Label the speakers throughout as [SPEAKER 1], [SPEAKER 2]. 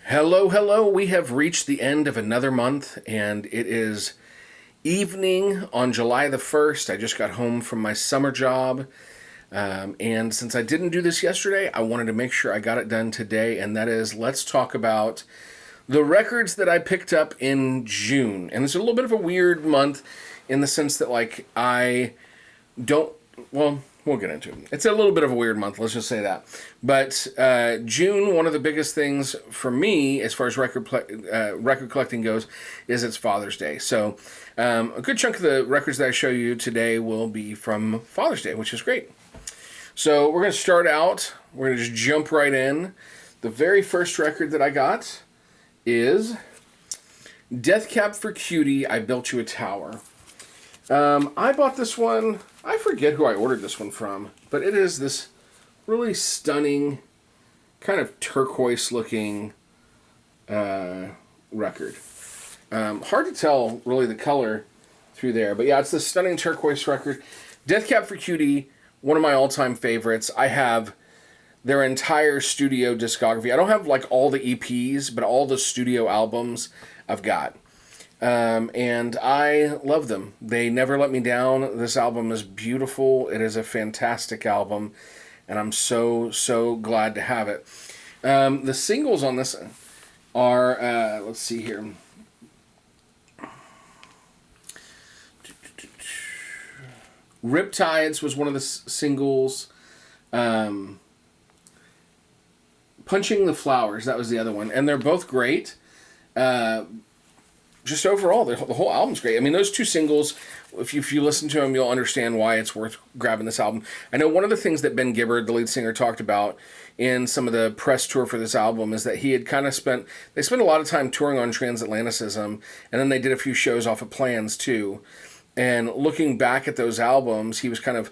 [SPEAKER 1] Hello, hello. We have reached the end of another month, and it is evening on July the 1st. I just got home from my summer job, and since I didn't do this yesterday, I wanted to make sure I got it done today, and that is let's talk about the records that I picked up in June. And it's a little bit of a weird month in the sense that, I don't, well, we'll get into it. It's a little bit of a weird month, let's just say that. But June, one of the biggest things for me as far as record collecting goes is it's Father's Day. So a good chunk of the records that I show you today will be from Father's Day, which is great. So we're going to start out, we're going to just jump right in. The very first record that I got is Death Cab for Cutie, I Built You a Tower. I bought this one, I forget who I ordered this one from, but it is this really stunning, kind of turquoise looking record. Hard to tell really the color through there, but yeah, it's this stunning turquoise record. Death Cab for Cutie, one of my all-time favorites. I have their entire studio discography. I don't have all the EPs, but all the studio albums I've got. And I love them. They never let me down. This album is beautiful. It is a fantastic album, and I'm so glad to have it. The singles on this are, let's see here. Riptides was one of the singles. Punching the Flowers, that was the other one. And they're both great. Just overall, the whole album's great. I mean, those two singles, if you listen to them, you'll understand why it's worth grabbing this album. I know one of the things that Ben Gibbard, the lead singer, talked about in some of the press tour for this album is that he had kind of spent a lot of time touring on Transatlanticism, and then they did a few shows off of Plans, too. And looking back at those albums, he was kind of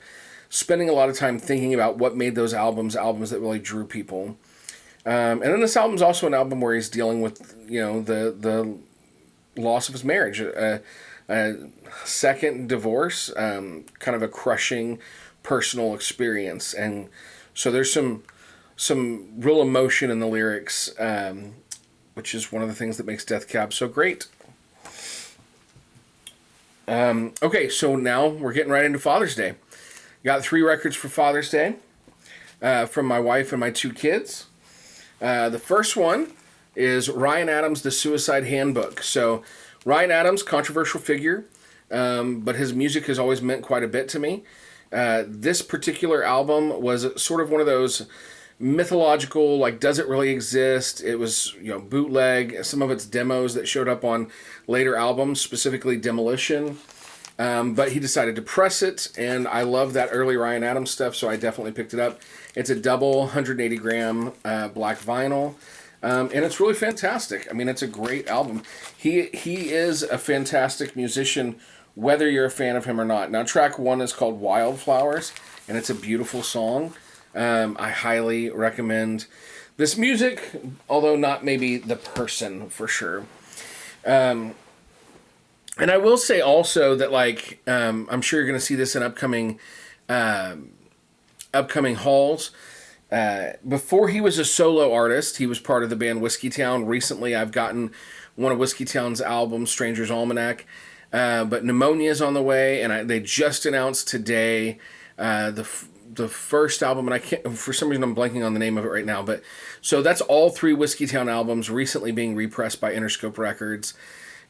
[SPEAKER 1] spending a lot of time thinking about what made those albums that really drew people. And then this album's also an album where he's dealing with, the loss of his marriage, a second divorce, kind of a crushing personal experience. And so there's some real emotion in the lyrics, which is one of the things that makes Death Cab so great. Okay, so now we're getting right into Father's Day. Got 3 records for Father's Day from my wife and my 2 kids. The first one is Ryan Adams' The Suicide Handbook. So Ryan Adams, controversial figure, but his music has always meant quite a bit to me. This particular album was sort of one of those mythological, does it really exist? It was, bootleg, some of its demos that showed up on later albums, specifically Demolition. But he decided to press it, and I love that early Ryan Adams stuff, so I definitely picked it up. It's a double 180-gram black vinyl, and it's really fantastic. I mean, it's a great album. He is a fantastic musician, whether you're a fan of him or not. Now, track 1 is called Wildflowers, and it's a beautiful song. I highly recommend this music, although not maybe the person for sure. And I will say also that I'm sure you're going to see this in upcoming hauls. Before he was a solo artist, he was part of the band Whiskeytown. Recently, I've gotten one of Whiskeytown's albums, Stranger's Almanac. But Pneumonia is on the way, and they just announced today the first album, and I can't, for some reason I'm blanking on the name of it right now, but so that's all 3 Whiskeytown albums recently being repressed by Interscope Records,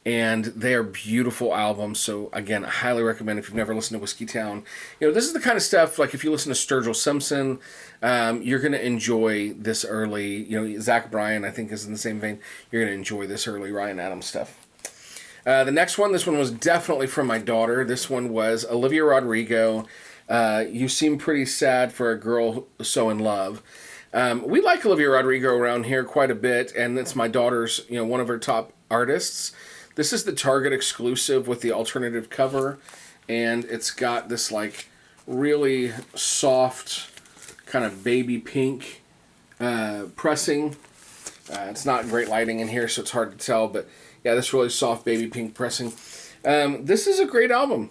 [SPEAKER 1] and they are beautiful albums. So again, I highly recommend if you've never listened to Whiskeytown. This is the kind of stuff, if you listen to Sturgill Simpson, you're going to enjoy this early, Zach Bryan I think is in the same vein. You're going to enjoy this early Ryan Adams stuff. The next one, this one was definitely from my daughter. This one was Olivia Rodrigo, You Seem Pretty Sad for a Girl So in Love. We like Olivia Rodrigo around here quite a bit, and it's my daughter's, one of her top artists. This is the Target exclusive with the alternative cover, and it's got this really soft kind of baby pink pressing. It's not great lighting in here, so it's hard to tell, but yeah, this really soft baby pink pressing. This is a great album,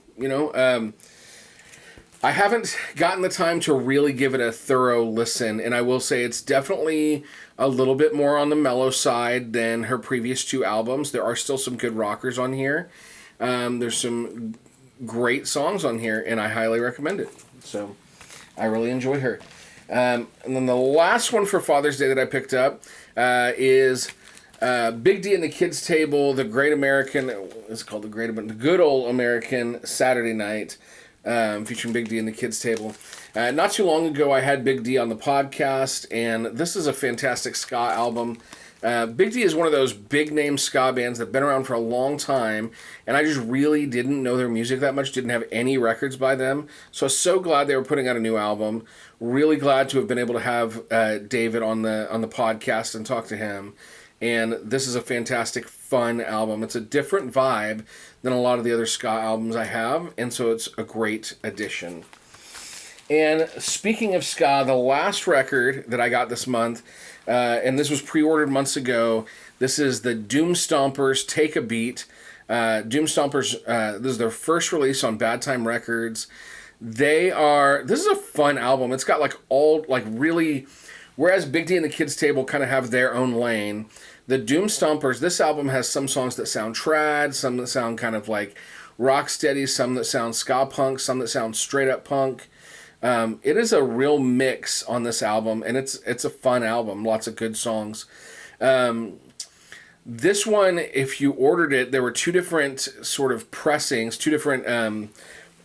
[SPEAKER 1] I haven't gotten the time to really give it a thorough listen, and I will say it's definitely a little bit more on the mellow side than her previous two albums. There are still some good rockers on here. There's some great songs on here, and I highly recommend it. So I really enjoy her. And then the last one for Father's Day that I picked up is Big D and the Kids Table, the Great American, it's called the Good Old American Saturday Night, featuring Big D and the Kids Table. Not too long ago, I had Big D on the podcast, and this is a fantastic ska album. Big D is one of those big-name ska bands that have been around for a long time, and I just really didn't know their music that much, didn't have any records by them, so I was so glad they were putting out a new album. Really glad to have been able to have David on the podcast and talk to him. And this is a fantastic, fun album. It's a different vibe than a lot of the other ska albums I have, and so it's a great addition. And speaking of ska, the last record that I got this month, and this was pre-ordered months ago, this is the Doom Stompers' Take a Beat. Doom Stompers, this is their first release on Bad Time Records. This is a fun album. It's got really, whereas Big D and the Kids Table kind of have their own lane, the Doom Stompers, this album has some songs that sound trad, some that sound kind of like rocksteady, some that sound ska punk, some that sound straight up punk. It is a real mix on this album, and it's a fun album. Lots of good songs. This one, if you ordered it, there were two different sort of pressings, two different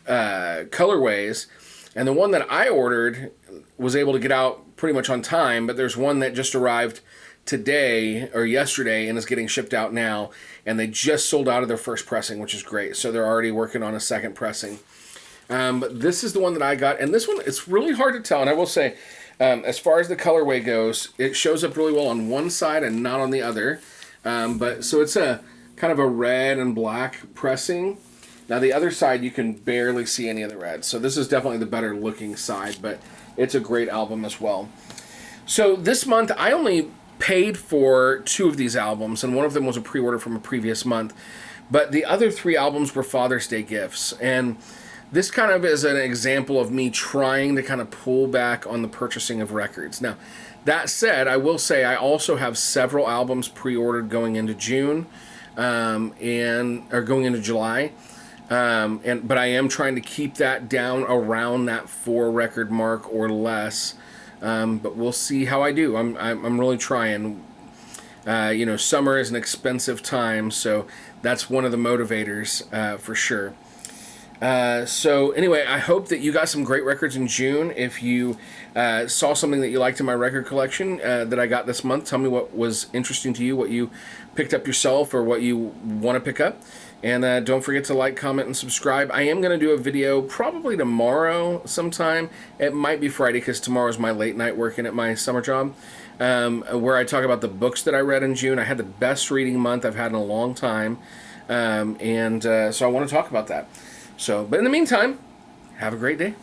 [SPEAKER 1] colorways, and the one that I ordered was able to get out pretty much on time, but there's one that just arrived today or yesterday and is getting shipped out now, and they just sold out of their first pressing, which is great. So they're already working on a second pressing. But this is the one that I got, and this one, it's really hard to tell, and I will say, as far as the colorway goes, it shows up really well on one side and not on the other. But so it's a kind of a red and black pressing. Now the other side, you can barely see any of the red. So this is definitely the better looking side, but it's a great album as well. So this month, I only paid for two of these albums, and one of them was a pre-order from a previous month. But the other three albums were Father's Day gifts. And this kind of is an example of me trying to kind of pull back on the purchasing of records. Now, that said, I will say I also have several albums pre-ordered going into June, or going into July. But I am trying to keep that down around that 4 record mark or less. But we'll see how I do. I'm really trying. Summer is an expensive time, so that's one of the motivators for sure. So anyway, I hope that you got some great records in June. If you saw something that you liked in my record collection that I got this month, tell me what was interesting to you, what you picked up yourself, or what you want to pick up. And don't forget to like, comment, and subscribe. I am going to do a video probably tomorrow sometime. It might be Friday because tomorrow's my late night working at my summer job, where I talk about the books that I read in June. I had the best reading month I've had in a long time, so I want to talk about that. But in the meantime, have a great day.